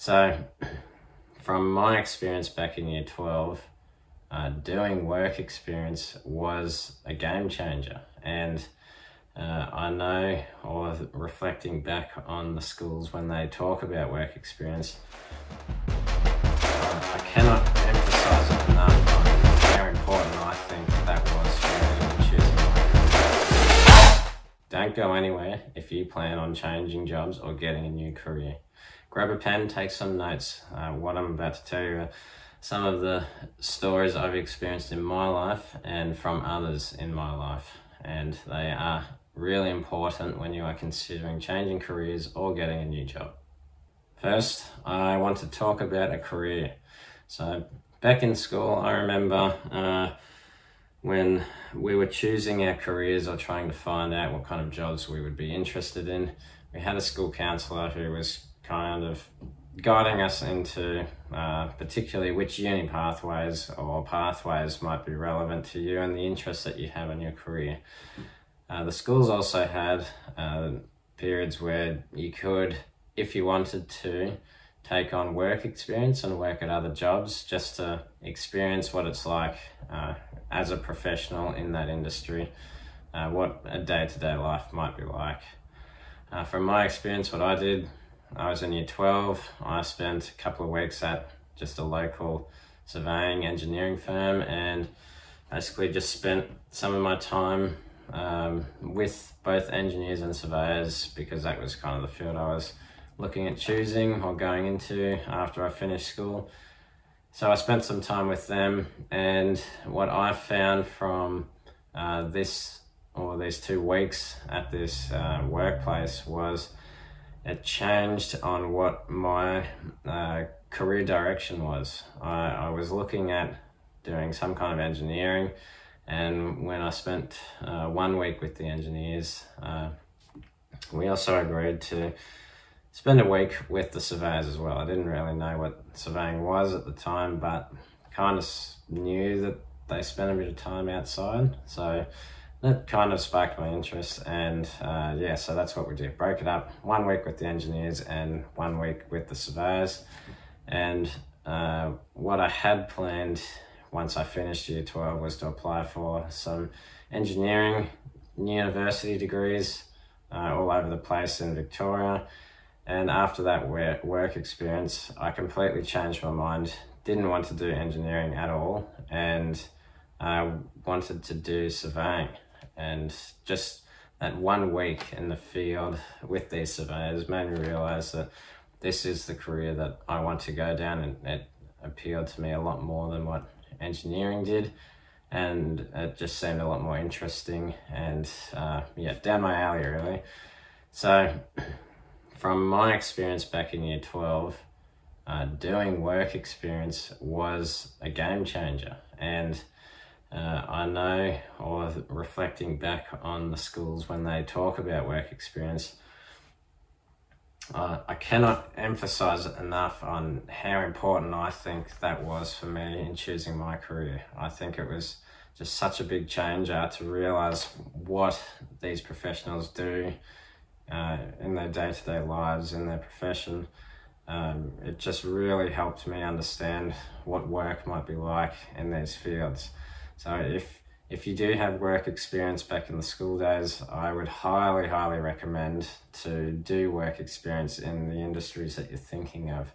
So, from my experience back in year 12, doing work experience was a game changer. And I know, or reflecting back on the schools when they talk about work experience, I cannot emphasize it enough on how important I think that was for me in choosing my career. Don't go anywhere if you plan on changing jobs or getting a new career. Grab a pen, take some notes. What I'm about to tell you are some of the stories I've experienced in my life and from others in my life. And they are really important when you are considering changing careers or getting a new job. First, I want to talk about a career. So back in school, I remember when we were choosing our careers or trying to find out what kind of jobs we would be interested in, we had a school counsellor who was kind of guiding us into particularly which uni pathways or pathways might be relevant to you and the interests that you have in your career. The schools also had periods where you could, if you wanted to, take on work experience and work at other jobs just to experience what it's like as a professional in that industry, what a day-to-day life might be like. From my experience, what I did, I was in year 12. I spent a couple of weeks at just a local surveying engineering firm and basically just spent some of my time with both engineers and surveyors because that was kind of the field I was looking at choosing or going into after I finished school. So I spent some time with them, and what I found from these 2 weeks at this workplace was it changed on what my career direction was. I was looking at doing some kind of engineering, and when I spent 1 week with the engineers, we also agreed to spend a week with the surveyors as well. I didn't really know what surveying was at the time, but kind of knew that they spent a bit of time outside. So that kind of sparked my interest, and so that's what we did. Broke it up, 1 week with the engineers and 1 week with the surveyors. And what I had planned once I finished year 12 was to apply for some engineering university degrees all over the place in Victoria. And after that work experience, I completely changed my mind. Didn't want to do engineering at all, and I wanted to do surveying. And just that 1 week in the field with these surveyors made me realise that this is the career that I want to go down, and it appealed to me a lot more than what engineering did, and it just seemed a lot more interesting and down my alley really. So from my experience back in year 12, doing work experience was a game changer. And I know, or reflecting back on the schools when they talk about work experience, I cannot emphasize it enough on how important I think that was for me in choosing my career. I think it was just such a big changer to realize what these professionals do in their day-to-day lives, in their profession. It just really helped me understand what work might be like in these fields. So if you do have work experience back in the school days, I would highly, highly recommend to do work experience in the industries that you're thinking of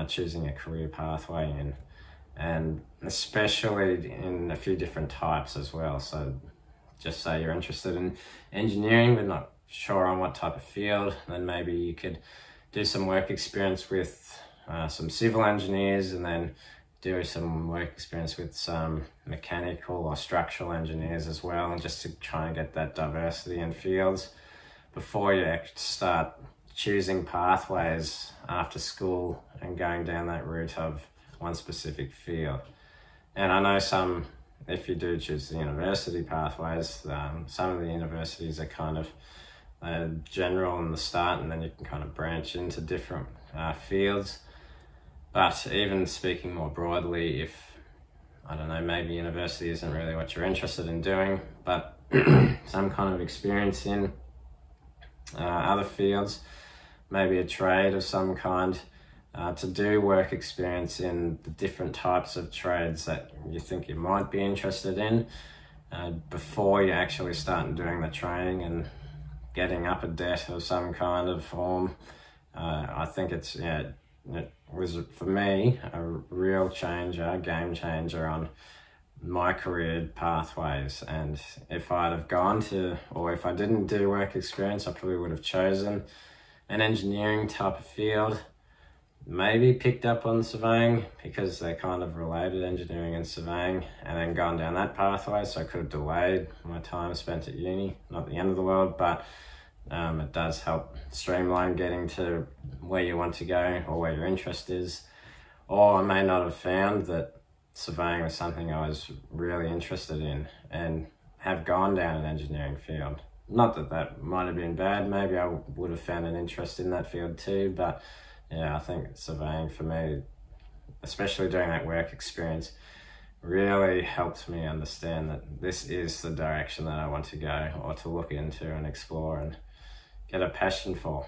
choosing a career pathway in, and especially in a few different types as well. So just say you're interested in engineering but not sure on what type of field, then maybe you could do some work experience with some civil engineers, and then do some work experience with some mechanical or structural engineers as well, and just to try and get that diversity in fields before you start choosing pathways after school and going down that route of one specific field. And I know if you do choose the university pathways, some of the universities are kind of general in the start, and then you can kind of branch into different fields. But even speaking more broadly, if, I don't know, maybe university isn't really what you're interested in doing, but some kind of experience in other fields, maybe a trade of some kind, to do work experience in the different types of trades that you think you might be interested in before you actually start doing the training and getting up a debt of some kind of form. I think it was, for me, a real changer, game changer on my career pathways. And if I'd have gone to, or if I didn't do work experience, I probably would have chosen an engineering type of field, maybe picked up on surveying because they're kind of related, engineering and surveying, and then gone down that pathway. So I could have delayed my time spent at uni. Not the end of the world, but it does help streamline getting to where you want to go or where your interest is. Or I may not have found that surveying was something I was really interested in and have gone down an engineering field. Not that that might have been bad, maybe I would have found an interest in that field too, but yeah, I think surveying for me, especially doing that work experience, really helped me understand that this is the direction that I want to go or to look into and explore and get a passion for.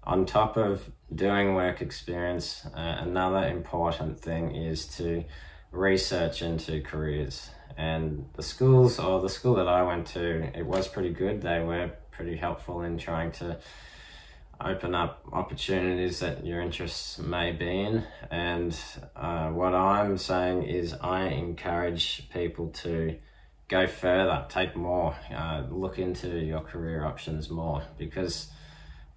On top of doing work experience, another important thing is to research into careers. And the school that I went to, it was pretty good. They were pretty helpful in trying to open up opportunities that your interests may be in. And what I'm saying is I encourage people to go further, take more, look into your career options more, because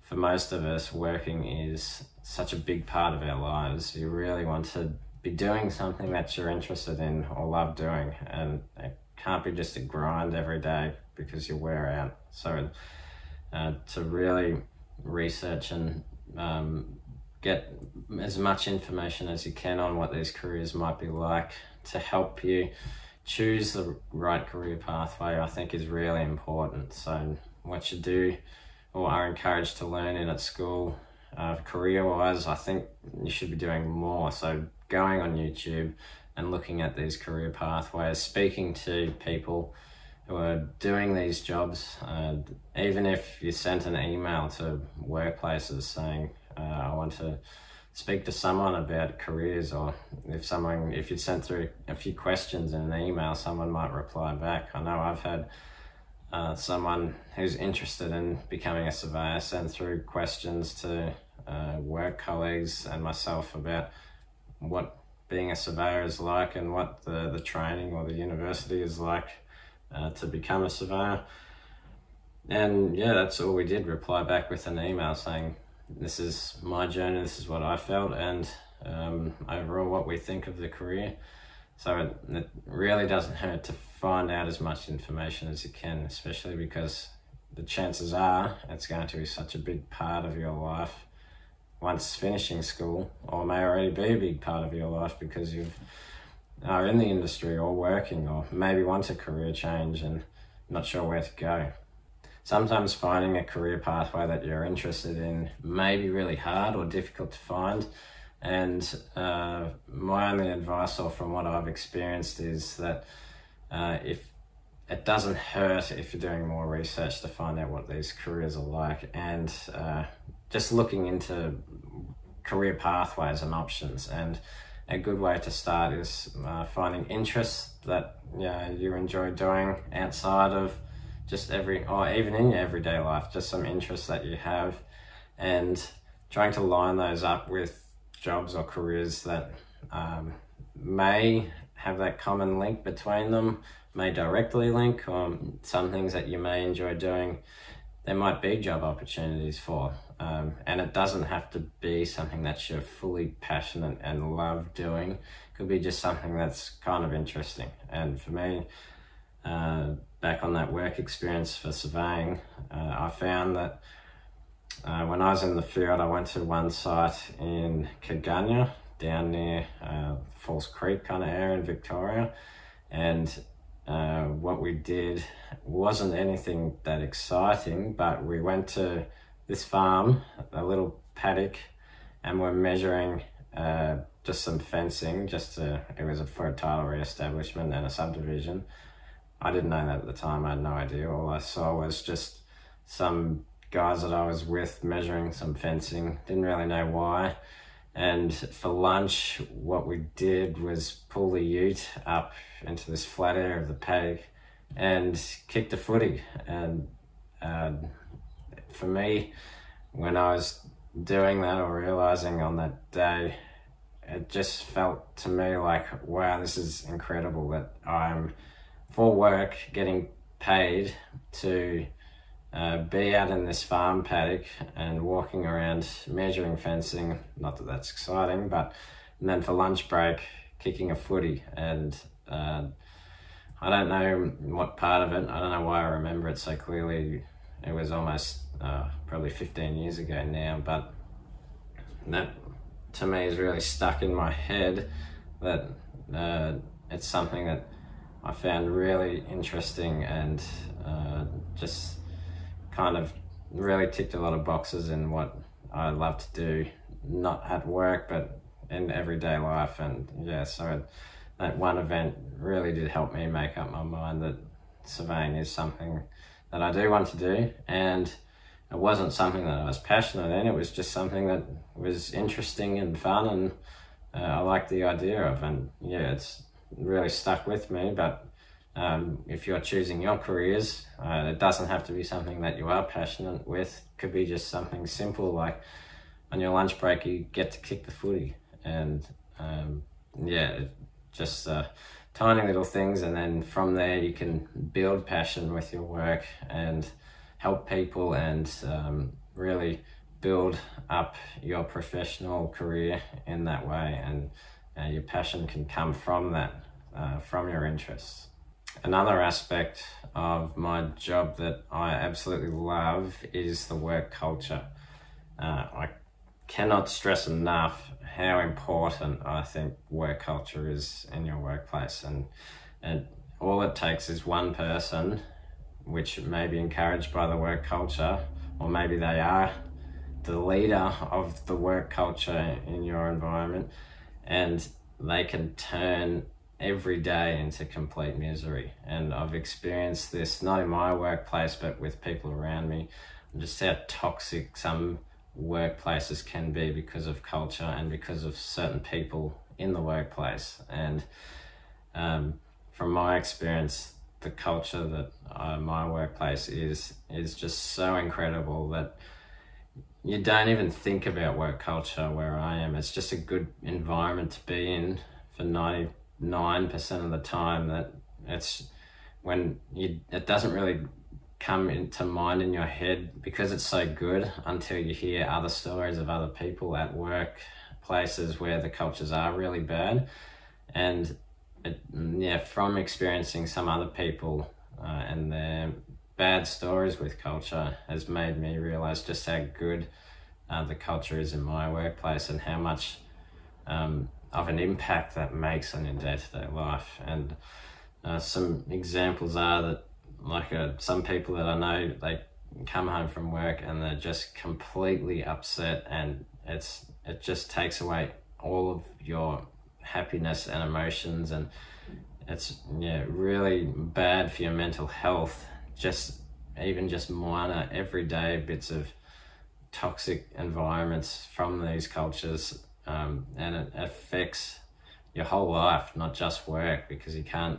for most of us, working is such a big part of our lives. You really want to be doing something that you're interested in or love doing, and it can't be just a grind every day because you wear out. So to really research and get as much information as you can on what these careers might be like to help you choose the right career pathway, I think is really important. So what you do or are encouraged to learn in at school, career-wise, I think you should be doing more. So going on YouTube and looking at these career pathways, speaking to people who are doing these jobs, even if you sent an email to workplaces saying, I want to speak to someone about careers, or if you sent through a few questions in an email, someone might reply back. I know I've had someone who's interested in becoming a surveyor send through questions to work colleagues and myself about what being a surveyor is like and what the training or the university is like to become a surveyor. And yeah, that's all we did, reply back with an email saying, this is my journey, this is what I felt, and overall what we think of the career. So it really doesn't hurt to find out as much information as you can, especially because the chances are it's going to be such a big part of your life once finishing school, or may already be a big part of your life because you are in the industry or working, or maybe want a career change and not sure where to go. Sometimes finding a career pathway that you're interested in may be really hard or difficult to find. And my only advice, or from what I've experienced, is that if it doesn't hurt if you're doing more research to find out what these careers are like, and just looking into career pathways and options. And a good way to start is finding interests that you enjoy doing outside of just or even in your everyday life, just some interests that you have, and trying to line those up with jobs or careers that may have that common link between them, may directly link, or some things that you may enjoy doing, there might be job opportunities for. And it doesn't have to be something that you're fully passionate and love doing. It could be just something that's kind of interesting. And for me, back on that work experience for surveying, I found that when I was in the field, I went to one site in Kaganya, down near Falls Creek kind of area in Victoria, and what we did wasn't anything that exciting, but we went to this farm, a little paddock, and we're measuring just some fencing, it was for a title re-establishment and a subdivision. I didn't know that at the time, I had no idea. All I saw was just some guys that I was with measuring some fencing, didn't really know why. And for lunch, what we did was pull the ute up into this flat area of the paddock and kick the footy. And for me, when I was doing that or realising on that day, it just felt to me like, wow, this is incredible that I'm for work getting paid to be out in this farm paddock and walking around measuring fencing. Not that that's exciting, but and then for lunch break kicking a footy. And I don't know what part of it, I don't know why I remember it so clearly. It was almost probably 15 years ago now, but that to me is really stuck in my head, that it's something that I found really interesting and just kind of really ticked a lot of boxes in what I love to do, not at work but in everyday life. And yeah, so that one event really did help me make up my mind that surveying is something that I do want to do. And it wasn't something that I was passionate in, it was just something that was interesting and fun, and I liked the idea of. And yeah, it's really stuck with me. But if you're choosing your careers, it doesn't have to be something that you are passionate with. It could be just something simple like on your lunch break you get to kick the footy. And yeah, just tiny little things, and then from there you can build passion with your work and help people and really build up your professional career in that way. And your passion can come from that, from your interests. Another aspect of my job that I absolutely love is the work culture. I cannot stress enough how important I think work culture is in your workplace. And all it takes is one person, which may be encouraged by the work culture, or maybe they are the leader of the work culture in your environment, and they can turn every day into complete misery. And I've experienced this not in my workplace but with people around me, just how toxic some workplaces can be because of culture and because of certain people in the workplace. And from my experience, the culture that my workplace is just so incredible that you don't even think about work culture where I am. It's just a good environment to be in for 99% of the time. That it's when it doesn't really come into mind in your head because it's so good until you hear other stories of other people at work places where the cultures are really bad. And from experiencing some other people and their bad stories with culture has made me realize just how good the culture is in my workplace and how much of an impact that makes on your day-to-day life. And some examples are that, like some people that I know, they come home from work and they're just completely upset, and it just takes away all of your happiness and emotions, and it's really bad for your mental health. Just minor everyday bits of toxic environments from these cultures, and it affects your whole life, not just work, because you can't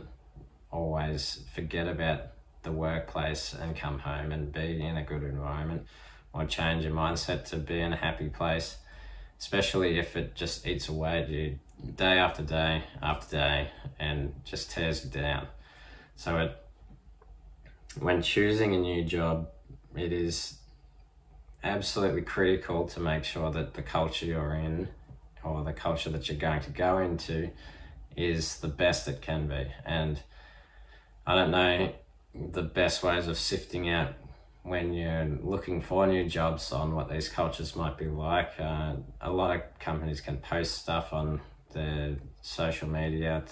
always forget about the workplace and come home and be in a good environment, or change your mindset to be in a happy place, especially if it just eats away at you day after day after day and just tears you down. So when choosing a new job, it is absolutely critical to make sure that the culture you're in, or the culture that you're going to go into, is the best it can be. And I don't know the best ways of sifting out when you're looking for new jobs on what these cultures might be like. A lot of companies can post stuff on their social media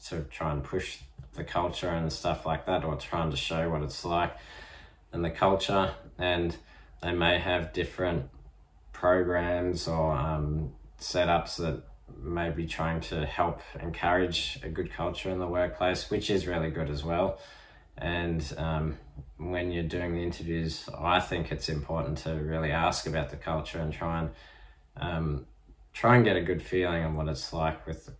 to try and push the culture and stuff like that, or trying to show what it's like and the culture. And they may have different programs or setups that may be trying to help encourage a good culture in the workplace, which is really good as well. And when you're doing the interviews, I think it's important to really ask about the culture and try try and get a good feeling on what it's like with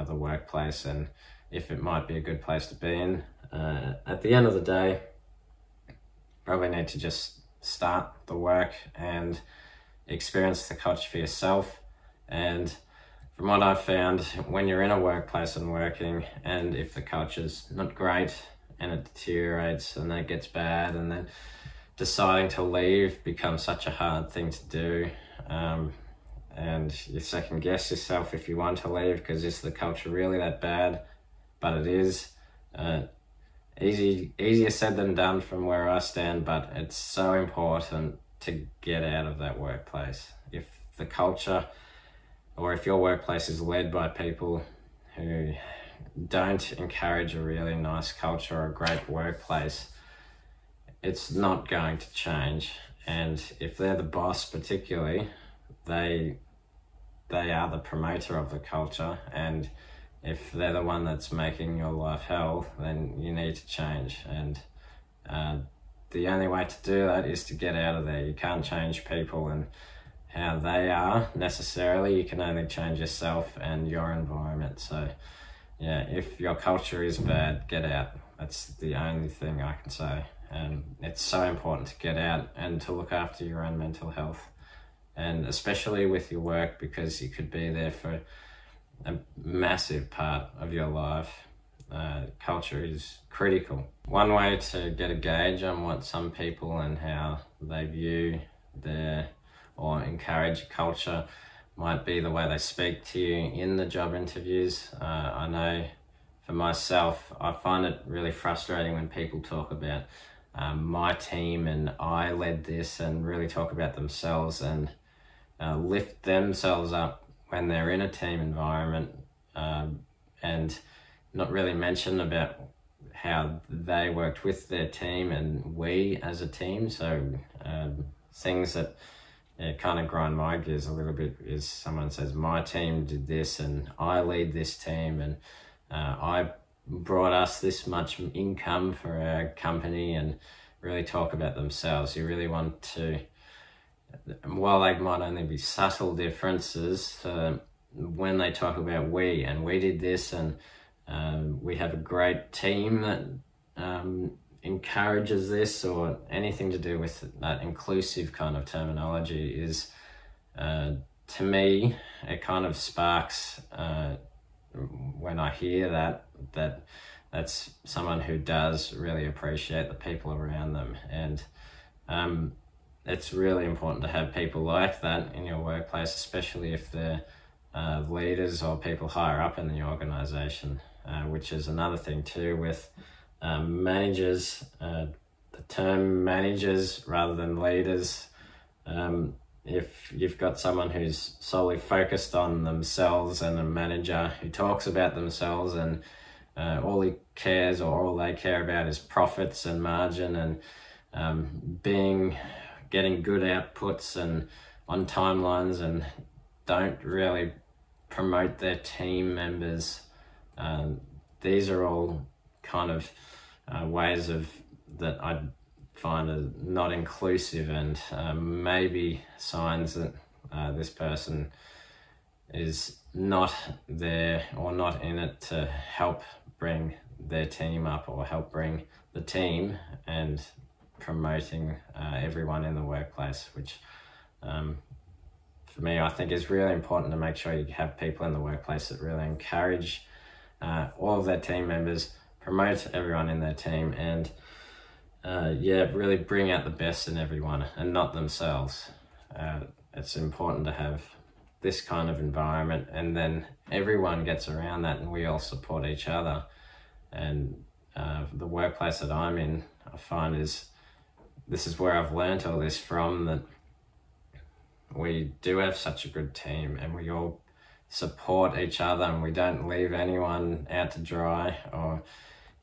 the workplace and if it might be a good place to be in. At the end of the day, probably need to just start the work and experience the culture for yourself. And from what I've found, when you're in a workplace and working, and if the culture's not great and it deteriorates and then it gets bad, and then deciding to leave becomes such a hard thing to do. And you second guess yourself if you want to leave, because is the culture really that bad? But it is. Easier said than done from where I stand, but it's so important to get out of that workplace. If the culture, or if your workplace is led by people who don't encourage a really nice culture or a great workplace, it's not going to change. And if they're the boss particularly, they are the promoter of the culture, and if they're the one that's making your life hell, then you need to change. And the only way to do that is to get out of there. You can't change people and how they are necessarily. You can only change yourself and your environment. So yeah, if your culture is bad, get out. That's the only thing I can say. And it's so important to get out and to look after your own mental health, and especially with your work, because you could be there for a massive part of your life. Culture is critical. One way to get a gauge on what some people and how they view their or encourage culture might be the way they speak to you in the job interviews. I know for myself, I find it really frustrating when people talk about my team and I led this, and really talk about themselves and lift themselves up when they're in a team environment, and not really mention about how they worked with their team and we as a team. So things that kind of grind my gears a little bit is someone says, my team did this and I lead this team, and I brought us this much income for our company, and really talk about themselves. You really want to, while they might only be subtle differences, when they talk about we did this, and we have a great team that encourages this, or anything to do with that inclusive kind of terminology, is to me, it kind of sparks when I hear that's someone who does really appreciate the people around them. And it's really important to have people like that in your workplace, especially if they're leaders or people higher up in the organisation, which is another thing too with managers. The term managers rather than leaders, if you've got someone who's solely focused on themselves, and a manager who talks about themselves, and all he cares or all they care about is profits and margin, and getting good outputs and on timelines, and don't really promote their team members. These are all kind of ways that I find are not inclusive, and maybe signs that this person is not there or not in it to help bring their team up or help bring the team, and promoting everyone in the workplace, which for me, I think is really important to make sure you have people in the workplace that really encourage all of their team members, promote everyone in their team, and really bring out the best in everyone and not themselves. It's important to have this kind of environment, and then everyone gets around that and we all support each other. And the workplace that I'm in, I find this is where I've learnt all this from, that we do have such a good team and we all support each other, and we don't leave anyone out to dry, or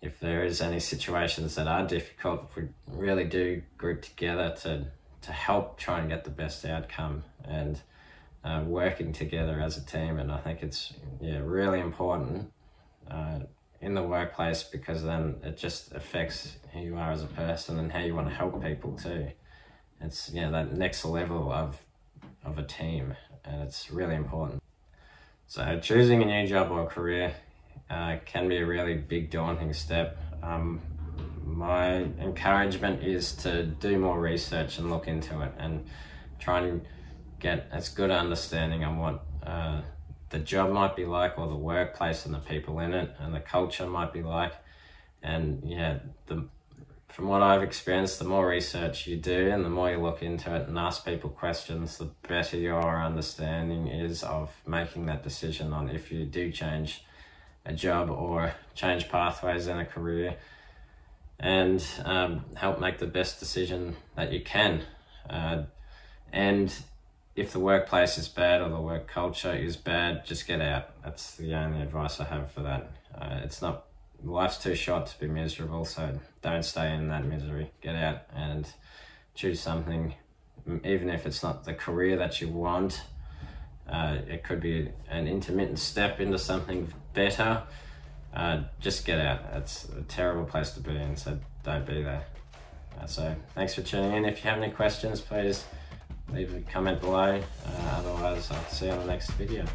if there is any situations that are difficult, we really do group together to help try and get the best outcome, and working together as a team. And I think it's really important in the workplace, because then it just affects who you are as a person and how you want to help people too. It's that next level of of a team, and it's really important. So choosing a new job or career can be a really big, daunting step. My encouragement is to do more research and look into it and try and get as good an understanding on what the job might be like, or the workplace and the people in it and the culture might be like. And yeah, from what I've experienced, the more research you do and the more you look into it and ask people questions, the better your understanding is of making that decision on if you do change a job or change pathways in a career, and help make the best decision that you can. And if the workplace is bad or the work culture is bad, just get out. That's the only advice I have for that. Life's too short to be miserable, so don't stay in that misery. Get out and choose something, even if it's not the career that you want. It could be an intermittent step into something better. Just get out. It's a terrible place to be in, so don't be there. So thanks for tuning in. If you have any questions, please leave a comment below. Otherwise, I'll see you on the next video.